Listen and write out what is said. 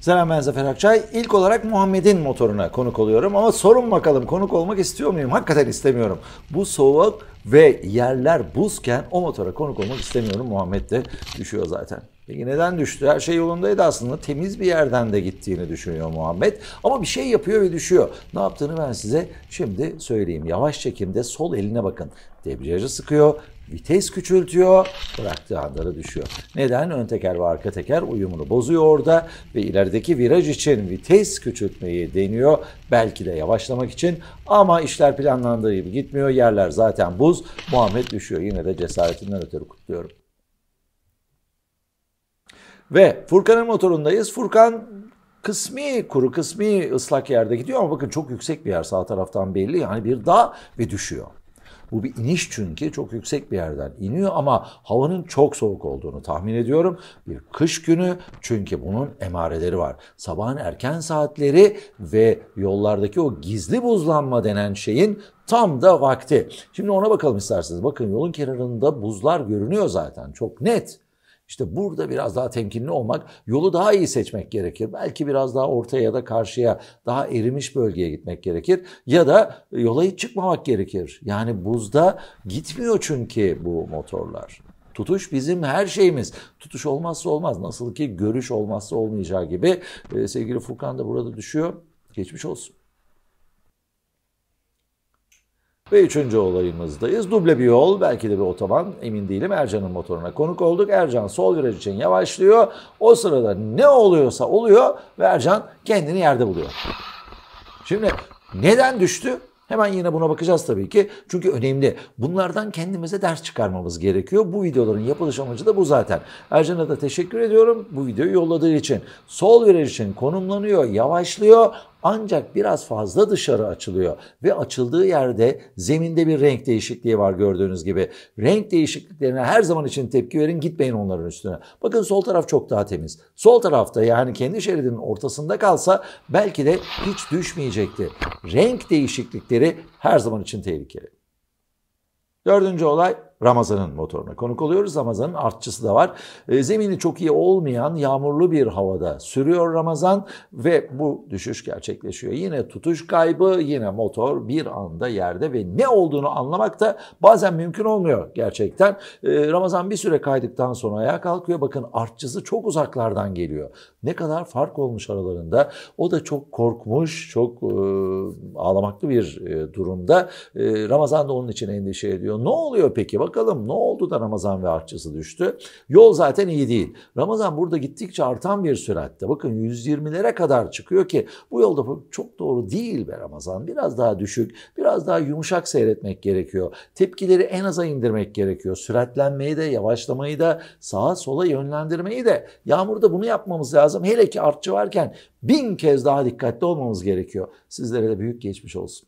Selam, ben Zafer Akçay. İlk olarak Muhammed'in motoruna konuk oluyorum ama sorun bakalım, konuk olmak istiyor muyum? Hakikaten istemiyorum. Bu soğuk ve yerler buzken o motora konuk olmak istemiyorum. Muhammed de düşüyor zaten. Peki neden düştü? Her şey yolundaydı aslında. Temiz bir yerden de gittiğini düşünüyor Muhammed. Ama bir şey yapıyor ve düşüyor. Ne yaptığını ben size şimdi söyleyeyim. Yavaş çekimde sol eline bakın. Debriyajı sıkıyor, vites küçültüyor, bıraktığı anda da düşüyor. Neden? Ön teker ve arka teker uyumunu bozuyor orada ve ilerideki viraj için vites küçültmeyi deniyor. Belki de yavaşlamak için ama işler planlandığı gibi gitmiyor. Yerler zaten buz. Muhammed düşüyor. Yine de cesaretinden ötürü kutluyorum. Ve Furkan'ın motorundayız. Furkan kısmi kuru, kısmi ıslak yerde gidiyor ama bakın çok yüksek bir yer, sağ taraftan belli. Yani bir dağ ve düşüyor. Bu bir iniş çünkü çok yüksek bir yerden iniyor ama havanın çok soğuk olduğunu tahmin ediyorum. Bir kış günü çünkü bunun emareleri var. Sabahın erken saatleri ve yollardaki o gizli buzlanma denen şeyin tam da vakti. Şimdi ona bakalım isterseniz. Bakın yolun kenarında buzlar görünüyor zaten, çok net. İşte burada biraz daha temkinli olmak, yolu daha iyi seçmek gerekir. Belki biraz daha ortaya ya da karşıya, daha erimiş bölgeye gitmek gerekir. Ya da yola hiç çıkmamak gerekir. Yani buzda gitmiyor çünkü bu motorlar. Tutuş bizim her şeyimiz. Tutuş olmazsa olmaz. Nasıl ki görüş olmazsa olmayacağı gibi. Sevgili Furkan da burada düşüyor. Geçmiş olsun. Ve üçüncü olayımızdayız. Duble bir yol, belki de bir otoban, emin değilim. Ercan'ın motoruna konuk olduk. Ercan sol viraj için yavaşlıyor. O sırada ne oluyorsa oluyor ve Ercan kendini yerde buluyor. Şimdi neden düştü? Hemen yine buna bakacağız tabii ki. Çünkü önemli. Bunlardan kendimize ders çıkarmamız gerekiyor. Bu videoların yapılış amacı da bu zaten. Ercan'a da teşekkür ediyorum bu videoyu yolladığı için. Sol viraj için konumlanıyor, yavaşlıyor. Ancak biraz fazla dışarı açılıyor ve açıldığı yerde zeminde bir renk değişikliği var gördüğünüz gibi. Renk değişikliklerine her zaman için tepki verin, gitmeyin onların üstüne. Bakın sol taraf çok daha temiz. Sol tarafta yani kendi şeridinin ortasında kalsa belki de hiç düşmeyecekti. Renk değişiklikleri her zaman için tehlikeli. Dördüncü olay, Ramazan'ın motoruna konuk oluyoruz. Ramazan'ın artçısı da var. Zemini çok iyi olmayan yağmurlu bir havada sürüyor Ramazan ve bu düşüş gerçekleşiyor. Yine tutuş kaybı, yine motor bir anda yerde ve ne olduğunu anlamak da bazen mümkün olmuyor gerçekten. Ramazan bir süre kaydıktan sonra ayağa kalkıyor. Bakın artçısı çok uzaklardan geliyor. Ne kadar fark olmuş aralarında. O da çok korkmuş, çok ağlamaklı bir durumda. Ramazan da onun için endişe ediyor. Ne oluyor peki? Bakalım ne oldu da Ramazan ve artçısı düştü? Yol zaten iyi değil. Ramazan burada gittikçe artan bir süratte. Bakın 120'lere kadar çıkıyor ki bu yolda çok doğru değil be Ramazan. Biraz daha düşük, biraz daha yumuşak seyretmek gerekiyor. Tepkileri en aza indirmek gerekiyor. Süratlenmeyi de, yavaşlamayı da, sağa sola yönlendirmeyi de. Yağmurda bunu yapmamız lazım. Hele ki artçı varken 1000 kez daha dikkatli olmamız gerekiyor. Sizlere de büyük geçmiş olsun.